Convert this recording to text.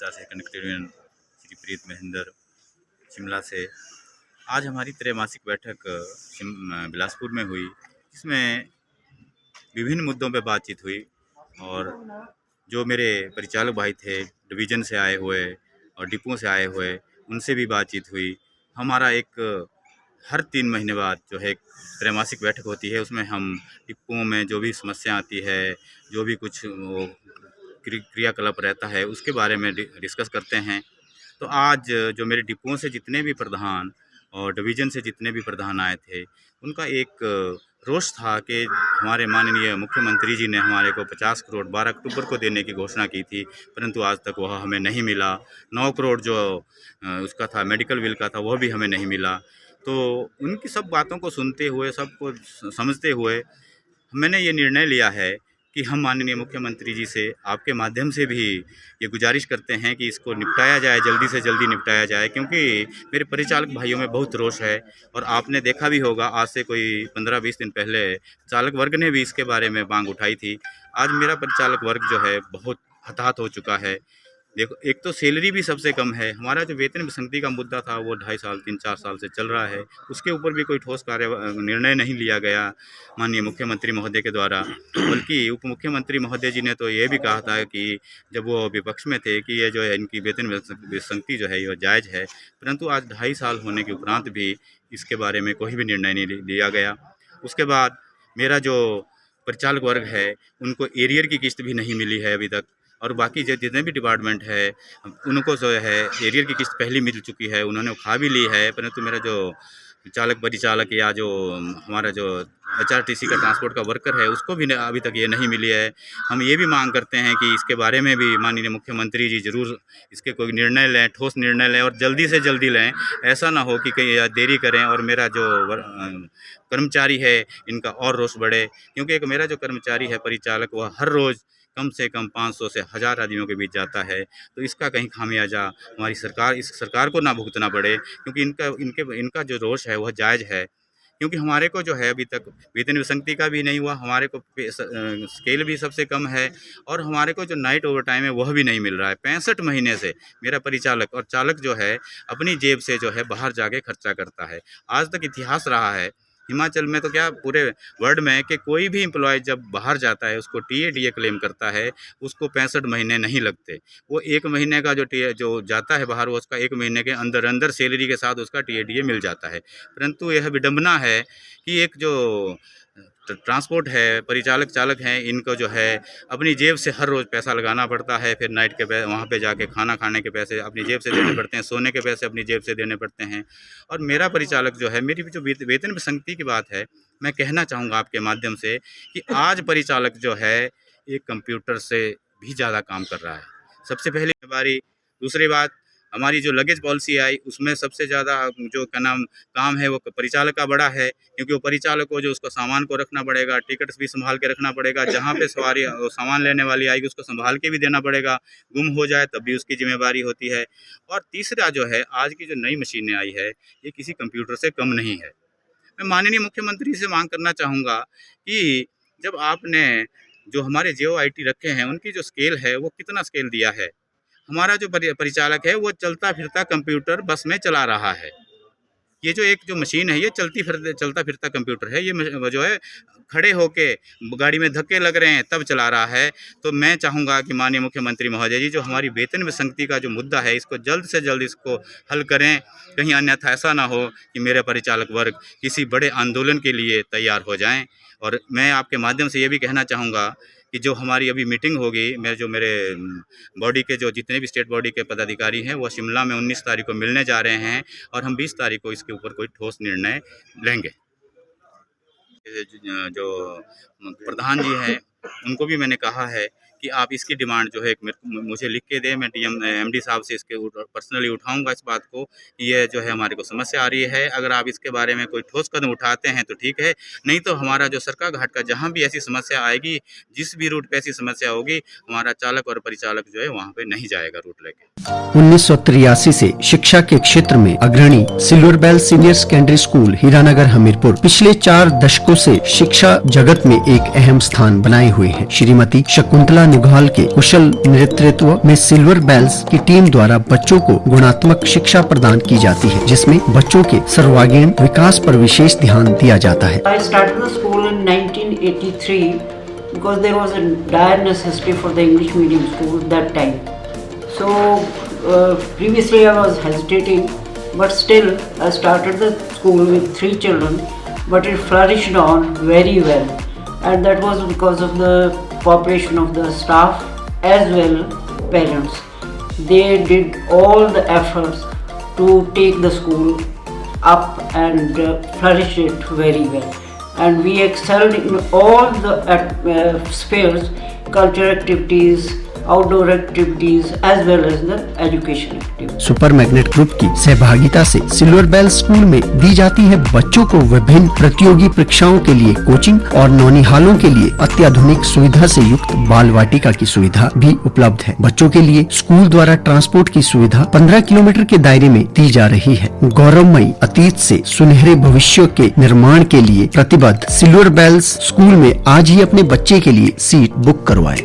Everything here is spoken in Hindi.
मोर्चा से कनेक्टेड यूनियन श्री प्रीत महेंद्र शिमला से आज हमारी त्रैमासिक बैठक बिलासपुर में हुई, जिसमें विभिन्न मुद्दों पर बातचीत हुई और जो मेरे परिचालक भाई थे डिवीज़न से आए हुए और डिपुओं से आए हुए, उनसे भी बातचीत हुई। हमारा एक हर 3 महीने बाद जो है एक त्रैमासिक बैठक होती है, उसमें हम डिपुओं में जो भी समस्या आती है, जो भी कुछ वो क्रियाकलाप रहता है, उसके बारे में डिस्कस करते हैं। तो आज जो मेरे डिपुओं से जितने भी प्रधान और डिवीज़न से जितने भी प्रधान आए थे, उनका एक रोष था कि हमारे माननीय मुख्यमंत्री जी ने हमारे को 50 करोड़ 12 अक्टूबर को देने की घोषणा की थी, परंतु आज तक वह हमें नहीं मिला। 9 करोड़ जो उसका था मेडिकल बिल का था, वह भी हमें नहीं मिला। तो उनकी सब बातों को सुनते हुए, सबको समझते हुए मैंने ये निर्णय लिया है कि हम माननीय मुख्यमंत्री जी से आपके माध्यम से भी ये गुजारिश करते हैं कि इसको निपटाया जाए, जल्दी से जल्दी निपटाया जाए, क्योंकि मेरे परिचालक भाइयों में बहुत रोष है। और आपने देखा भी होगा, आज से कोई 15-20 दिन पहले चालक वर्ग ने भी इसके बारे में मांग उठाई थी। आज मेरा परिचालक वर्ग जो है बहुत हताहत हो चुका है। देखो, एक तो सैलरी भी सबसे कम है। हमारा जो वेतन विसंगति का मुद्दा था वो 2.5 साल 3-4 साल से चल रहा है, उसके ऊपर भी कोई ठोस निर्णय नहीं लिया गया माननीय मुख्यमंत्री महोदय के द्वारा। बल्कि उप मुख्यमंत्री महोदय जी ने तो ये भी कहा था कि जब वो विपक्ष में थे कि ये जो है इनकी वेतन विसंगति जो है ये जायज़ है, परंतु आज 2.5 साल होने के उपरांत भी इसके बारे में कोई भी निर्णय नहीं लिया गया। उसके बाद मेरा जो परिचालक वर्ग है, उनको एरियर की किस्त भी नहीं मिली है अभी तक, और बाकी जो जितने भी डिपार्टमेंट है उनको जो है एरियर की किस्त पहले मिल चुकी है, उन्होंने खा भी ली है, परंतु मेरा जो चालक परिचालक या जो हमारा जो HRTC का ट्रांसपोर्ट का वर्कर है, उसको भी अभी तक ये नहीं मिली है। हम ये भी मांग करते हैं कि इसके बारे में भी माननीय मुख्यमंत्री जी ज़रूर इसके कोई निर्णय लें, ठोस निर्णय लें और जल्दी से जल्दी लें। ऐसा ना हो कि कहीं देरी करें और मेरा जो कर्मचारी है इनका और रोष बढ़े, क्योंकि एक मेरा जो कर्मचारी है परिचालक, वह हर रोज़ कम से कम 500 से 1000 आदमियों के बीच जाता है। तो इसका कहीं खामियाजा हमारी सरकार, इस सरकार को ना भुगतना पड़े, क्योंकि इनका जो रोष है वह जायज़ है। क्योंकि हमारे को जो है अभी तक वेतन विसंगति का भी नहीं हुआ, हमारे को स्केल भी सबसे कम है और हमारे को जो नाइट ओवर टाइम है वह भी नहीं मिल रहा है। 65 महीने से मेरा परिचालक और चालक जो है अपनी जेब से जो है बाहर जाके खर्चा करता है। आज तक इतिहास रहा है हिमाचल में, तो क्या पूरे वर्ल्ड में, कि कोई भी एम्प्लॉय जब बाहर जाता है उसको TADA क्लेम करता है, उसको 65 महीने नहीं लगते। वो 1 महीने का जो जाता है बाहर, वो उसका 1 महीने के अंदर अंदर सैलरी के साथ उसका TADA मिल जाता है। परंतु यह विडंबना है कि एक जो ट्रांसपोर्ट है, परिचालक चालक हैं, इनको जो है अपनी जेब से हर रोज़ पैसा लगाना पड़ता है। फिर नाइट के वहाँ पे जाके खाना खाने के पैसे अपनी जेब से देने पड़ते हैं, सोने के पैसे अपनी जेब से देने पड़ते हैं। और मेरा परिचालक जो है, मेरी जो वेतन विसंगति की बात है, मैं कहना चाहूँगा आपके माध्यम से कि आज परिचालक जो है एक कंप्यूटर से भी ज़्यादा काम कर रहा है। सबसे पहली बारी। दूसरी बात, हमारी जो लगेज पॉलिसी आई उसमें सबसे ज़्यादा जो काम है वो परिचालक का बड़ा है, क्योंकि वो परिचालक को जो उसको सामान को रखना पड़ेगा, टिकट्स भी संभाल के रखना पड़ेगा, जहाँ पे सवारी सामान लेने वाली आएगी उसको संभाल के भी देना पड़ेगा, गुम हो जाए तब भी उसकी जिम्मेवारी होती है। और तीसरा जो है, आज की जो नई मशीनें आई है ये किसी कंप्यूटर से कम नहीं है। मैं माननीय मुख्यमंत्री से मांग करना चाहूँगा कि जब आपने जो हमारे JOIT रखे हैं उनकी जो स्केल है वो कितना स्केल दिया है। हमारा जो परिचालक है वो चलता फिरता कंप्यूटर बस में चला रहा है। ये जो मशीन है ये चलता फिरता कंप्यूटर है। ये जो है खड़े होके गाड़ी में धक्के लग रहे हैं तब चला रहा है। तो मैं चाहूँगा कि माननीय मुख्यमंत्री महोदय जी, जो हमारी वेतन विसंगति का जो मुद्दा है इसको जल्द से जल्द इसको हल करें। कहीं अन्यथा ऐसा ना हो कि मेरे परिचालक वर्ग किसी बड़े आंदोलन के लिए तैयार हो जाएँ। और मैं आपके माध्यम से ये भी कहना चाहूँगा कि जो हमारी अभी मीटिंग होगी, मेरे बॉडी के जो जितने भी स्टेट बॉडी के पदाधिकारी हैं वो शिमला में 19 तारीख को मिलने जा रहे हैं और हम 20 तारीख को इसके ऊपर कोई ठोस निर्णय लेंगे। जो प्रधान जी हैं उनको भी मैंने कहा है कि आप इसकी डिमांड जो है मुझे लिख के दें। मैं MD साहब से इसके पर्सनली उठाऊंगा इस बात को कि ये जो है हमारे को समस्या आ रही है। अगर आप इसके बारे में कोई ठोस कदम उठाते हैं तो ठीक है, नहीं तो हमारा जो सरका घाट का जहाँ भी ऐसी समस्या आएगी, जिस भी रूट पे ऐसी समस्या होगी, हमारा चालक और परिचालक जो है वहाँ पे नहीं जाएगा रूट लेके। 1983 से शिक्षा के क्षेत्र में अग्रणी silver bell senior secondary school Hiranagar Hamirpur पिछले 4 दशकों से शिक्षा जगत में एक अहम स्थान बनाए हुए हैं। श्रीमती शकुंतला निघाल के कुशल नेतृत्व में सिल्वर बेल्स की टीम द्वारा बच्चों को गुणात्मक शिक्षा प्रदान की जाती है, जिसमें बच्चों के सर्वांगीण विकास पर विशेष ध्यान दिया जाता है। I started the school in 1983 because there was a dire necessity for the English medium school that time. So previously I was hesitating, but still I started the school with 3 children, but it flourished on very well, and that was because of the cooperation of the staff as well parents. They did all the efforts to take the school up and flourish it very well, and we excelled in all the spheres, cultural activities, outdoor activities as well as the education activities. Super magnet group की सहभागिता से सिल्वर बेल स्कूल में दी जाती है बच्चों को विभिन्न प्रतियोगी परीक्षाओं के लिए कोचिंग और नौनिहालों के लिए अत्याधुनिक सुविधा से युक्त बाल वाटिका की सुविधा भी उपलब्ध है। बच्चों के लिए स्कूल द्वारा ट्रांसपोर्ट की सुविधा 15 किलोमीटर के दायरे में दी जा रही है। गौरवमयी अतीत से सुनहरे भविष्य के निर्माण के लिए प्रतिबद्ध सिल्वर बेल्स स्कूल में आज ही अपने बच्चे के लिए सीट बुक करवाएं।